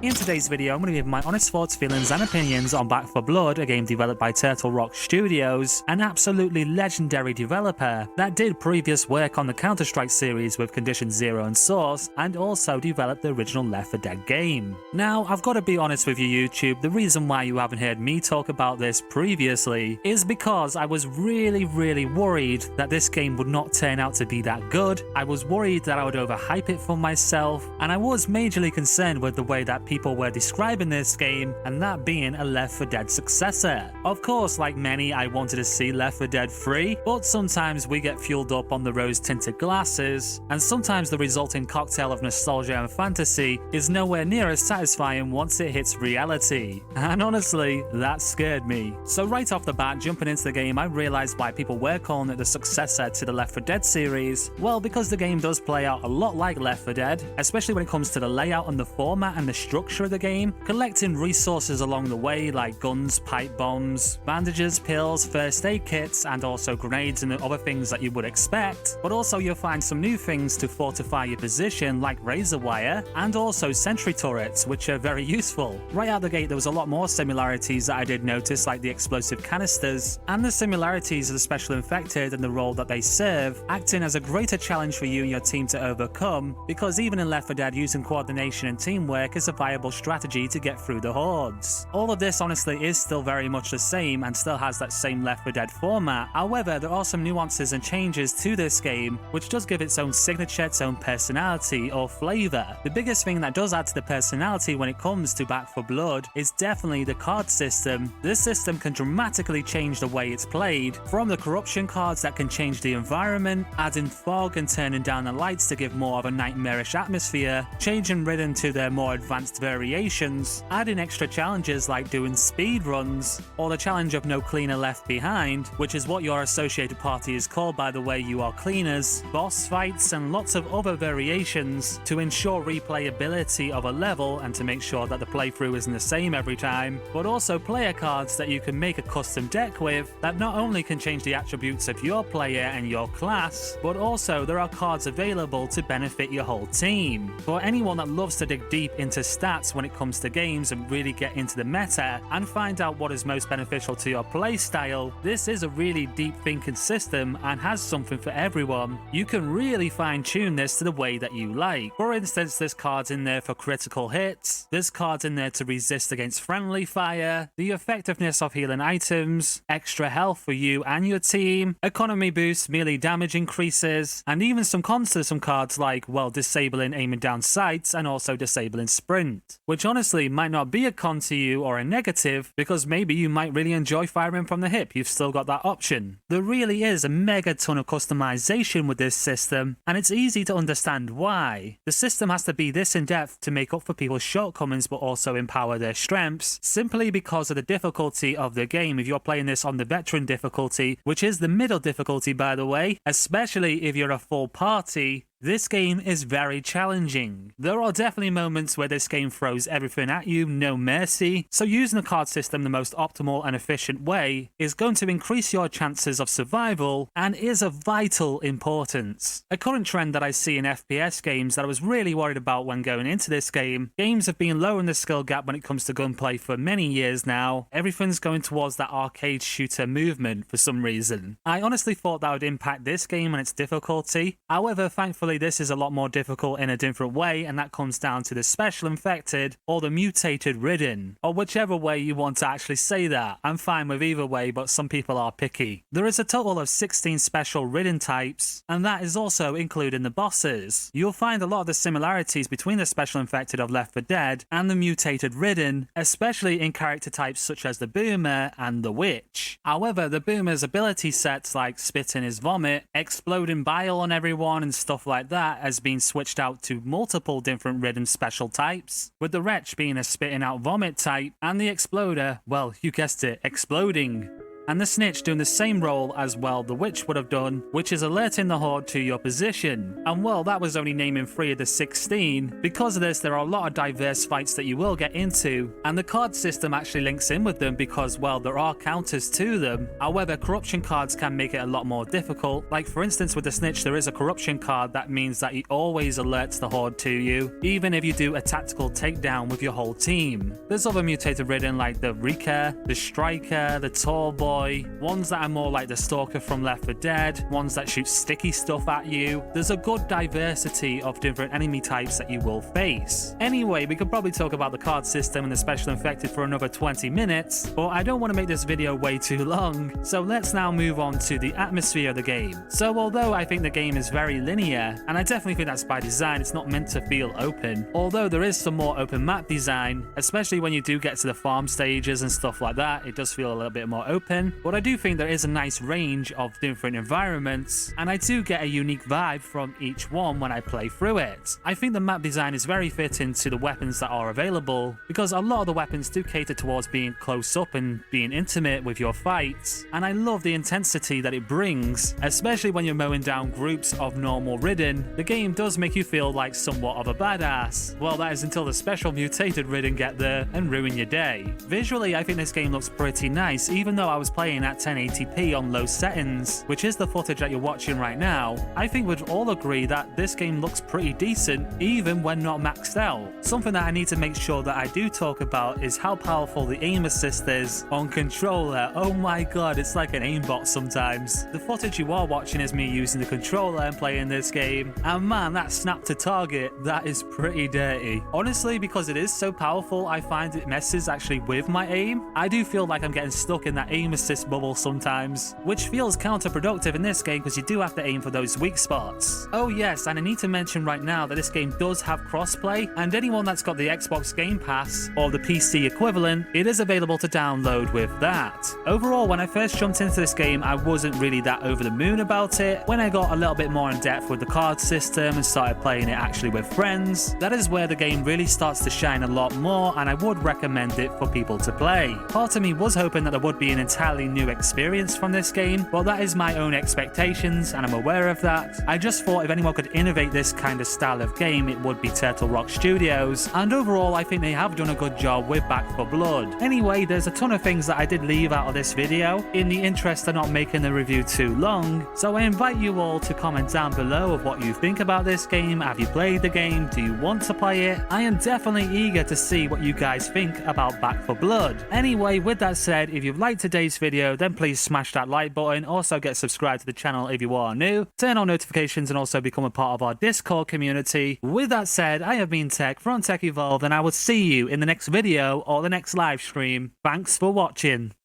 In today's video, I'm going to give my honest thoughts, feelings and opinions on Back 4 Blood, a game developed by Turtle Rock Studios, an absolutely legendary developer that did previous work on the Counter-Strike series with Condition Zero and Source, and also developed the original Left 4 Dead game. Now, I've got to be honest with you, YouTube, the reason why you haven't heard me talk about this previously is because I was really worried that this game would not turn out to be that good. I was worried that I would overhype it for myself, and I was majorly concerned with the way that people were describing this game, and that being a Left 4 Dead successor. Of course, like many, I wanted to see Left 4 Dead 3, but sometimes we get fueled up on the rose-tinted glasses, and sometimes the resulting cocktail of nostalgia and fantasy is nowhere near as satisfying once it hits reality. And honestly, that scared me. So right off the bat, jumping into the game, I realized why people were calling it the successor to the Left 4 Dead series. Well, because the game does play out a lot like Left 4 Dead, especially when it comes to the layout and the format and the structure of the game, collecting resources along the way like guns, pipe bombs, bandages, pills, first aid kits, and also grenades and other things that you would expect. But also you'll find some new things to fortify your position like razor wire and also sentry turrets, which are very useful. Right out the gate there was a lot more similarities that I did notice, like the explosive canisters and the similarities of the special infected and the role that they serve, acting as a greater challenge for you and your team to overcome, because even in Left 4 Dead using coordination and teamwork is a viable strategy to get through the hordes. All of this honestly is still very much the same and still has that same Left 4 Dead format. However, there are some nuances and changes to this game which does give its own signature, its own personality or flavour. The biggest thing that does add to the personality when it comes to Back 4 Blood is definitely the card system. This system can dramatically change the way it's played, from the corruption cards that can change the environment, adding fog and turning down the lights to give more of a nightmarish atmosphere, changing Ridden to their more advanced variations, adding extra challenges like doing speed runs, or the challenge of no cleaner left behind, which is what your associated party is called by the way you are cleaners, boss fights and lots of other variations to ensure replayability of a level and to make sure that the playthrough isn't the same every time, but also player cards that you can make a custom deck with that not only can change the attributes of your player and your class, but also there are cards available to benefit your whole team. For anyone that loves to dig deep into stats when it comes to games and really get into the meta and find out what is most beneficial to your playstyle, this is a really deep thinking system and has something for everyone. You can really fine tune this to the way that you like. For instance, there's cards in there for critical hits, there's cards in there to resist against friendly fire, the effectiveness of healing items, extra health for you and your team, economy boosts, melee damage increases, and even some cons to some cards like, well, disabling aiming down sights and also disabling sprint, which honestly might not be a con to you or a negative because maybe you might really enjoy firing from the hip. You've still got that option. There really is a mega ton of customization with this system, and it's easy to understand why. The system has to be this in depth to make up for people's shortcomings but also empower their strengths, simply because of the difficulty of the game. If you're playing this on the veteran difficulty, which is the middle difficulty by the way, especially if you're a full party, this game is very challenging. There are definitely moments where this game throws everything at you, no mercy, so using the card system the most optimal and efficient way is going to increase your chances of survival and is of vital importance. A current trend that I see in FPS games that I was really worried about when going into this game, games have been lowering the skill gap when it comes to gunplay for many years now. Everything's going towards that arcade shooter movement for some reason. I honestly thought that would impact this game and its difficulty. However, thankfully this is a lot more difficult in a different way, and that comes down to the special infected or the mutated Ridden, or whichever way you want to actually say that. I'm fine with either way, but some people are picky. There is a total of 16 special Ridden types, and that is also including the bosses. You'll find a lot of the similarities between the special infected of Left 4 Dead and the mutated Ridden, especially in character types such as the Boomer and the Witch. However, the Boomer's ability sets like spitting his vomit, exploding bile on everyone and stuff like that has been switched out to multiple different Ridden special types, with the Wretch being a spitting out vomit type and the Exploder, well, you guessed it, exploding. and the snitch doing the same role as well the witch would have done, which is alerting the horde to your position. And well, that was only naming 3 of the 16. Because of this, there are a lot of diverse fights that you will get into, and the card system actually links in with them because, well, there are counters to them. However, corruption cards can make it a lot more difficult. Like for instance with the snitch, there is a corruption card that means that he always alerts the horde to you, even if you do a tactical takedown with your whole team. There's other mutated Ridden like the Reeker, the Striker, the Tall Boy, ones that are more like the Stalker from Left 4 Dead, ones that shoot sticky stuff at you. There's a good diversity of different enemy types that you will face. Anyway, we could probably talk about the card system and the special infected for another 20 minutes, but I don't want to make this video way too long, so let's now move on to the atmosphere of the game. So although I think the game is very linear, and I definitely think that's by design, it's not meant to feel open, although there is some more open map design, especially when you do get to the farm stages and stuff like that, it does feel a little bit more open, but I do think there is a nice range of different environments, and I do get a unique vibe from each one when I play through it. I think the map design is very fitting to the weapons that are available, because a lot of the weapons do cater towards being close up and being intimate with your fights, and I love the intensity that it brings, especially when you're mowing down groups of normal Ridden. The game does make you feel like somewhat of a badass. Well, that is until the special mutated Ridden get there and ruin your day. Visually, I think this game looks pretty nice, even though I was playing at 1080p on low settings, which is the footage that you're watching right now. I think we'd all agree that this game looks pretty decent, even when not maxed out. Something that I need to make sure that I do talk about is how powerful the aim assist is on controller. Oh my god, it's like an aimbot sometimes. The footage you are watching is me using the controller and playing this game, and man, that snap to target, that is pretty dirty. Honestly, because it is so powerful, I find it messes actually with my aim. I do feel like I'm getting stuck in that aim assist bubble sometimes, which feels counterproductive in this game because you do have to aim for those weak spots. Oh yes, and I need to mention right now that this game does have crossplay, and anyone that's got the Xbox Game Pass or the PC equivalent, it is available to download with that. Overall, when I first jumped into this game, I wasn't really that over the moon about it. When I got a little bit more in depth with the card system and started playing it actually with friends, that is where the game really starts to shine a lot more, and I would recommend it for people to play. Part of me was hoping that there would be an entirely new experience from this game, but that is my own expectations and I'm aware of that. I just thought if anyone could innovate this kind of style of game, it would be Turtle Rock Studios, and overall I think they have done a good job with Back 4 Blood. Anyway, there's a ton of things that I did leave out of this video in the interest of not making the review too long, so I invite you all to comment down below of what you think about this game. Have you played the game? Do you want to play it? I am definitely eager to see what you guys think about Back 4 Blood. Anyway, with that said, if you've liked today's video, then please smash that like button. Also get subscribed to the channel if you are new, turn on notifications, and also become a part of our Discord community. With that said, I have been Tech from Tech Evolved, and I will see you in the next video or the next live stream. Thanks for watching.